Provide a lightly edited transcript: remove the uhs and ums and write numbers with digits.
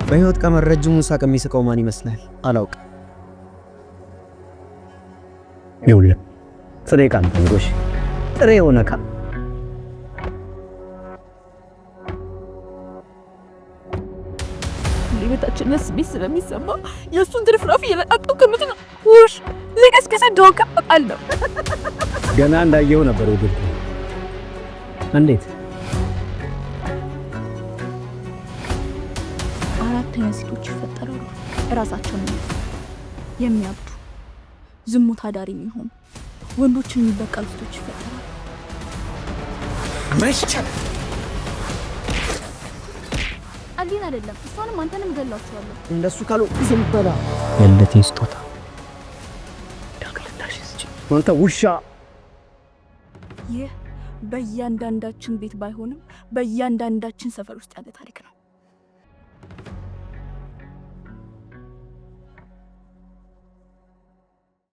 በህይወት ቀመር ረጅሙን ሳቅ የሚስቀው ማን ይመስላል? አላውቅም። ይኸውልህ ጥሬ ቃል ተንጎሽ ጥሬ የሆነ ቃል ሊበታችን ስሜት ስለሚሰማ የእሱን ትርፍራፊ የለጣጠው ከምትና ውሽ ለቀስቀሰ ዶካ አለው። ገና እንዳየው ነበር ወድቁ። እንዴት አራተኛ ሴቶች ይፈጠራሉ። እራሳቸውን የሚያብዱ ዝሙት አዳሪ የሚሆኑ ወንዶችን የሚበቀሉ ሴቶች ይፈጠራሉ። መሽቻ አሊን አይደለም እሷንም አንተንም ገላችኋለሁ። እንደሱ ካሉ ዝም በላ። የለቴ ስጦታ ዳግልታሽ እስኪ አንተ ውሻ። ይህ በእያንዳንዳችን ቤት ባይሆንም በእያንዳንዳችን ሰፈር ውስጥ ያለ ታሪክ ነው።